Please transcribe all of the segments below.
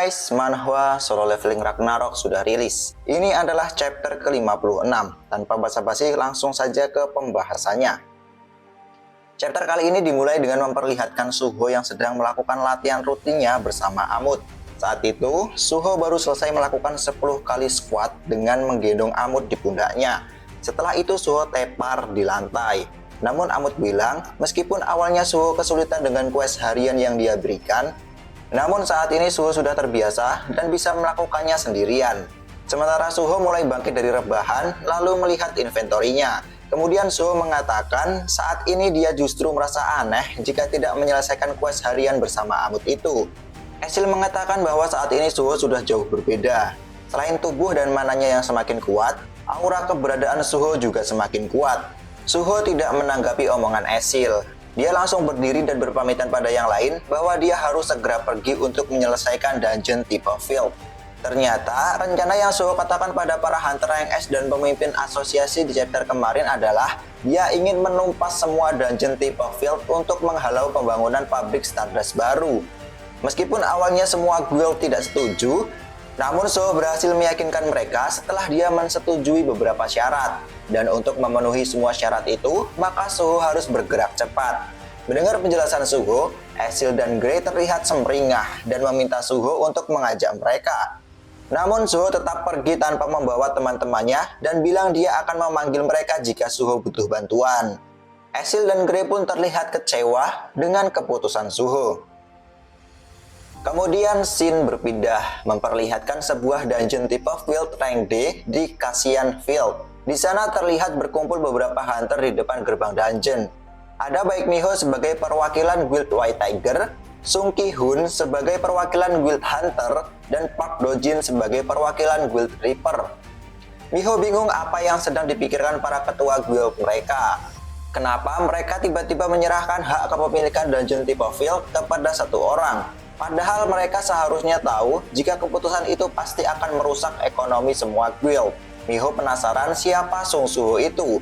guys, manhwa Solo Leveling Ragnarok sudah rilis. Ini adalah chapter ke-56. Tanpa basa-basi langsung saja ke pembahasannya. Chapter kali ini dimulai dengan memperlihatkan Suho yang sedang melakukan latihan rutinnya bersama Amut. Saat itu, Suho baru selesai melakukan 10 kali squat dengan menggendong Amut di pundaknya. Setelah itu Suho tepar di lantai. Namun Amut bilang, meskipun awalnya Suho kesulitan dengan quest harian yang dia berikan, namun saat ini Suho sudah terbiasa dan bisa melakukannya sendirian. Sementara Suho mulai bangkit dari rebahan lalu melihat inventorinya. Kemudian Suho mengatakan saat ini dia justru merasa aneh jika tidak menyelesaikan quest harian bersama Amut itu. Esil mengatakan bahwa saat ini Suho sudah jauh berbeda. Selain tubuh dan mananya yang semakin kuat, aura keberadaan Suho juga semakin kuat. Suho tidak menanggapi omongan Esil. Dia langsung berdiri dan berpamitan pada yang lain bahwa dia harus segera pergi untuk menyelesaikan dungeon tipe field. Ternyata, rencana yang Suho katakan pada para Hunter Rank S dan pemimpin asosiasi di chapter kemarin adalah dia ingin menumpas semua dungeon tipe field untuk menghalau pembangunan pabrik Stardust baru. Meskipun awalnya semua guild tidak setuju, namun Suho berhasil meyakinkan mereka setelah dia mensetujui beberapa syarat. Dan untuk memenuhi semua syarat itu, maka Suho harus bergerak cepat. Mendengar penjelasan Suho, Esil dan Grey terlihat semringah dan meminta Suho untuk mengajak mereka. Namun Suho tetap pergi tanpa membawa teman-temannya dan bilang dia akan memanggil mereka jika Suho butuh bantuan. Esil dan Grey pun terlihat kecewa dengan keputusan Suho. Kemudian scene berpindah memperlihatkan sebuah dungeon tipe field rank D di Cassian Field. Di sana terlihat berkumpul beberapa hunter di depan gerbang dungeon. Ada Baek Miho sebagai perwakilan Guild White Tiger, Sung Ki-hun sebagai perwakilan Guild Hunter, dan Park Do-jin sebagai perwakilan Guild Reaper. Miho bingung apa yang sedang dipikirkan para ketua guild mereka. Kenapa mereka tiba-tiba menyerahkan hak kepemilikan dungeon tipe field kepada satu orang? Padahal mereka seharusnya tahu jika keputusan itu pasti akan merusak ekonomi semua guild. Miho penasaran siapa Sung Suho itu.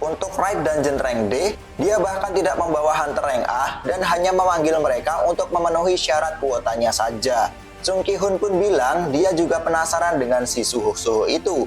Untuk raid dungeon rank D, dia bahkan tidak membawa hunter rank A dan hanya memanggil mereka untuk memenuhi syarat kuotanya saja. Sung Ki-hun pun bilang dia juga penasaran dengan si Suho itu.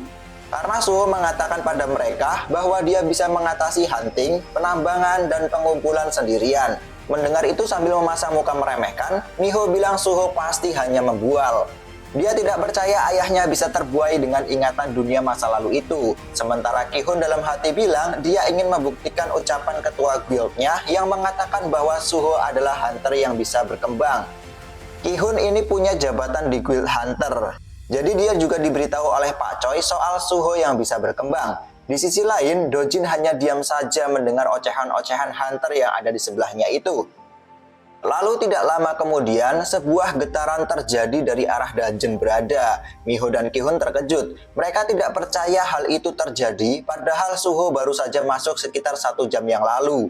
Karena Suho mengatakan pada mereka bahwa dia bisa mengatasi hunting, penambangan, dan pengumpulan sendirian. Mendengar itu sambil memasang muka meremehkan, Miho bilang Suho pasti hanya membual. Dia tidak percaya ayahnya bisa terbuai dengan ingatan dunia masa lalu itu. Sementara Ki-hun dalam hati bilang dia ingin membuktikan ucapan ketua guildnya yang mengatakan bahwa Suho adalah hunter yang bisa berkembang. Ki-hun ini punya jabatan di guild hunter. Jadi dia juga diberitahu oleh Pak Choi soal Suho yang bisa berkembang. Di sisi lain, Do-jin hanya diam saja mendengar ocehan-ocehan hunter yang ada di sebelahnya itu. Lalu tidak lama kemudian, sebuah getaran terjadi dari arah dungeon berada. Miho dan Ki-hun terkejut. Mereka tidak percaya hal itu terjadi, padahal Suho baru saja masuk sekitar 1 jam yang lalu.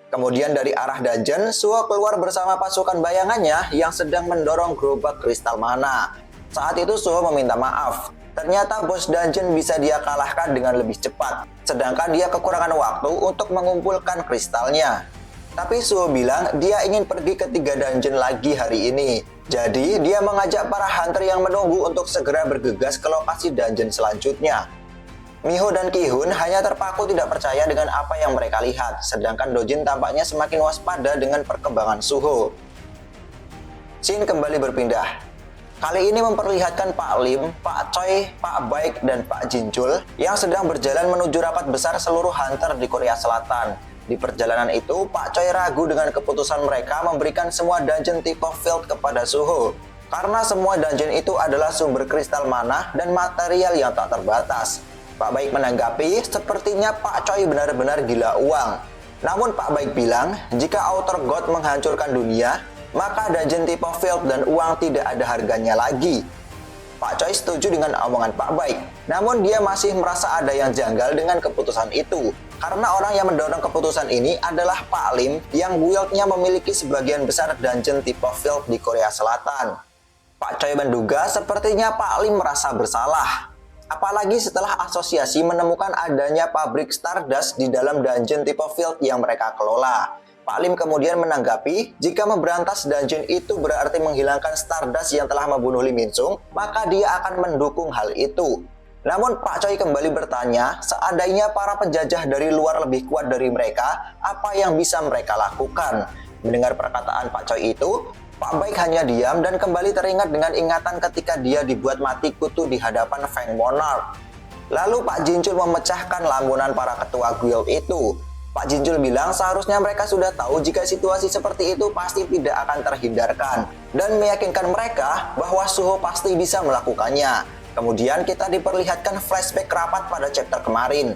Kemudian dari arah dungeon, Suho keluar bersama pasukan bayangannya yang sedang mendorong gerobak kristal mana. Saat itu Suho meminta maaf. Ternyata bos dungeon bisa dia kalahkan dengan lebih cepat, sedangkan dia kekurangan waktu untuk mengumpulkan kristalnya. Tapi Suho bilang dia ingin pergi ke 3 dungeon lagi hari ini. Jadi dia mengajak para hunter yang menunggu untuk segera bergegas ke lokasi dungeon selanjutnya. Miho dan Ki-hun hanya terpaku tidak percaya dengan apa yang mereka lihat. Sedangkan Do-jin tampaknya semakin waspada dengan perkembangan Suho. Scene kembali berpindah. Kali ini memperlihatkan Pak Lim, Pak Choi, Pak Baek, dan Pak Jinjul yang sedang berjalan menuju rapat besar seluruh hunter di Korea Selatan. Di perjalanan itu, Pak Choi ragu dengan keputusan mereka memberikan semua dungeon tipe field kepada Suho. Karena semua dungeon itu adalah sumber kristal mana dan material yang tak terbatas. Pak Baek menanggapi, sepertinya Pak Choi benar-benar gila uang. Namun Pak Baek bilang, jika Outer God menghancurkan dunia, maka dungeon tipe field dan uang tidak ada harganya lagi. Pak Choi setuju dengan omongan Pak Baek, namun dia masih merasa ada yang janggal dengan keputusan itu. Karena orang yang mendorong keputusan ini adalah Pak Lim yang guildnya memiliki sebagian besar dungeon tipe field di Korea Selatan. Pak Choi menduga sepertinya Pak Lim merasa bersalah. Apalagi setelah asosiasi menemukan adanya pabrik Stardust di dalam dungeon tipe field yang mereka kelola. Pak Lim kemudian menanggapi, jika memberantas dungeon itu berarti menghilangkan Stardust yang telah membunuh Lee Min Sung, maka dia akan mendukung hal itu. Namun Pak Choi kembali bertanya, seandainya para penjajah dari luar lebih kuat dari mereka, apa yang bisa mereka lakukan? Mendengar perkataan Pak Choi itu, Pak Baik hanya diam dan kembali teringat dengan ingatan ketika dia dibuat mati kutu di hadapan Feng Monarch. Lalu Pak Jinchul memecahkan lamunan para ketua guild itu. Pak Jinchul bilang seharusnya mereka sudah tahu jika situasi seperti itu pasti tidak akan terhindarkan dan meyakinkan mereka bahwa Suho pasti bisa melakukannya. Kemudian kita diperlihatkan flashback rapat pada chapter kemarin.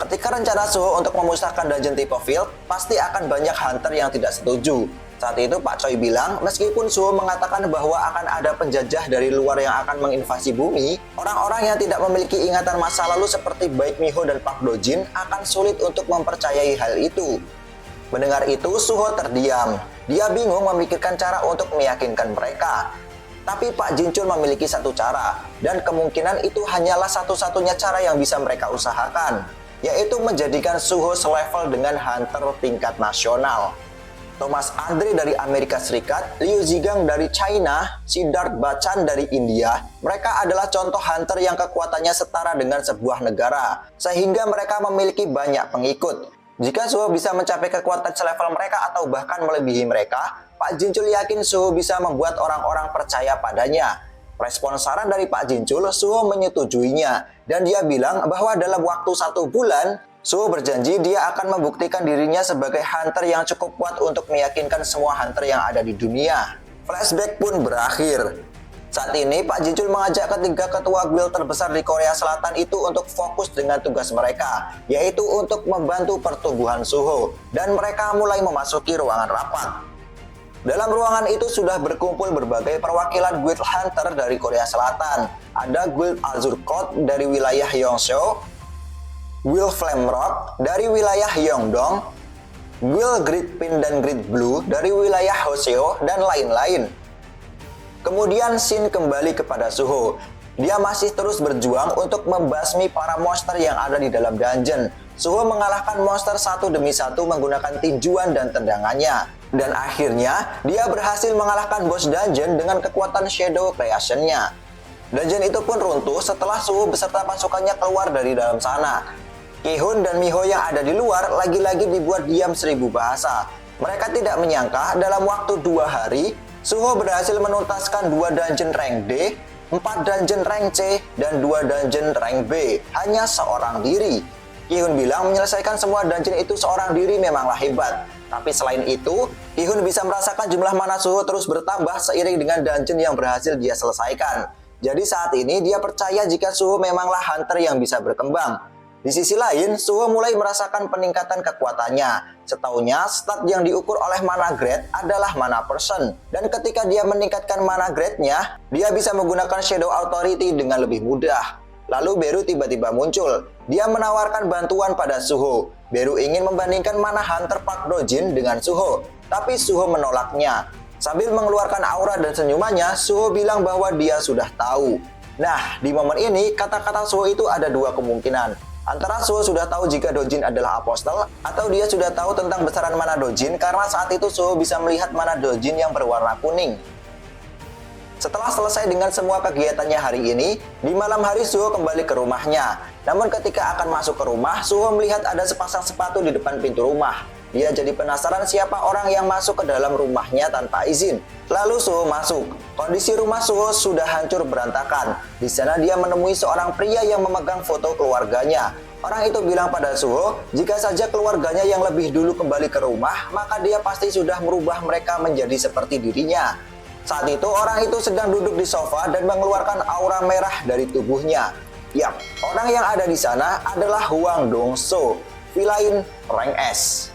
Ketika rencana Suho untuk memusnahkan Dungeon Type of Field, pasti akan banyak hunter yang tidak setuju. Saat itu Pak Choi bilang, meskipun Suho mengatakan bahwa akan ada penjajah dari luar yang akan menginvasi bumi, orang-orang yang tidak memiliki ingatan masa lalu seperti Baek Miho dan Park Do-jin akan sulit untuk mempercayai hal itu. Mendengar itu, Suho terdiam. Dia bingung memikirkan cara untuk meyakinkan mereka. Tapi Pak Jinchul memiliki satu cara, dan kemungkinan itu hanyalah satu-satunya cara yang bisa mereka usahakan, yaitu menjadikan Suho selevel dengan hunter tingkat nasional. Thomas Andre dari Amerika Serikat, Liu Zigang dari China, Siddharth Bachchan dari India, mereka adalah contoh hunter yang kekuatannya setara dengan sebuah negara, sehingga mereka memiliki banyak pengikut. Jika Suho bisa mencapai kekuatan selevel mereka atau bahkan melebihi mereka, Pak Jinchul yakin Suho bisa membuat orang-orang percaya padanya. Respon saran dari Pak Jinchul, Suho menyetujuinya, dan dia bilang bahwa dalam waktu 1 bulan, Suho berjanji dia akan membuktikan dirinya sebagai hunter yang cukup kuat untuk meyakinkan semua hunter yang ada di dunia. Flashback pun berakhir. Saat ini Pak Jinchul mengajak ketiga ketua guild terbesar di Korea Selatan itu untuk fokus dengan tugas mereka, yaitu untuk membantu pertumbuhan Suho, dan mereka mulai memasuki ruangan rapat. Dalam ruangan itu sudah berkumpul berbagai perwakilan guild hunter dari Korea Selatan. Ada guild Azure Code dari wilayah Yongso, guild Flame Rock dari wilayah Yeongdong, guild Great Pin dan Great Blue dari wilayah Hoseo, dan lain-lain. Kemudian scene kembali kepada Suho. Dia masih terus berjuang untuk membasmi para monster yang ada di dalam dungeon. Suho mengalahkan monster satu demi satu menggunakan tinjuan dan tendangannya. Dan akhirnya, dia berhasil mengalahkan bos dungeon dengan kekuatan Shadow Creation-nya. Dungeon itu pun runtuh setelah Suho beserta pasukannya keluar dari dalam sana. Ki-hun dan Miho yang ada di luar lagi-lagi dibuat diam 1000 bahasa. Mereka tidak menyangka dalam waktu 2 hari, Suho berhasil menuntaskan 2 dungeon rank D, 4 dungeon rank C, dan 2 dungeon rank B, hanya seorang diri. Ki-hun bilang menyelesaikan semua dungeon itu seorang diri memanglah hebat. Tapi selain itu, Ki-hun bisa merasakan jumlah mana Suho terus bertambah seiring dengan dungeon yang berhasil dia selesaikan. Jadi saat ini dia percaya jika Suho memanglah hunter yang bisa berkembang. Di sisi lain, Suho mulai merasakan peningkatan kekuatannya. Setaunya, stat yang diukur oleh mana grade adalah mana person. Dan ketika dia meningkatkan mana grade-nya, dia bisa menggunakan Shadow Authority dengan lebih mudah. Lalu Beru tiba-tiba muncul. Dia menawarkan bantuan pada Suho. Beru ingin membandingkan mana hunter Park Do-jin dengan Suho. Tapi Suho menolaknya. Sambil mengeluarkan aura dan senyumannya, Suho bilang bahwa dia sudah tahu. Nah, di momen ini, kata-kata Suho itu ada 2 kemungkinan. Antara Suho sudah tahu jika Dojin adalah apostel, atau dia sudah tahu tentang besaran mana Dojin karena saat itu Suho bisa melihat mana Dojin yang berwarna kuning. Setelah selesai dengan semua kegiatannya hari ini, di malam hari Suho kembali ke rumahnya. Namun ketika akan masuk ke rumah, Suho melihat ada sepasang sepatu di depan pintu rumah. Dia jadi penasaran siapa orang yang masuk ke dalam rumahnya tanpa izin. Lalu Suho masuk. Kondisi rumah Suho sudah hancur berantakan. Di sana dia menemui seorang pria yang memegang foto keluarganya. Orang itu bilang pada Suho, jika saja keluarganya yang lebih dulu kembali ke rumah, maka dia pasti sudah merubah mereka menjadi seperti dirinya. Saat itu orang itu sedang duduk di sofa dan mengeluarkan aura merah dari tubuhnya. Yap, orang yang ada di sana adalah Hwang Dong-so, villain rank S.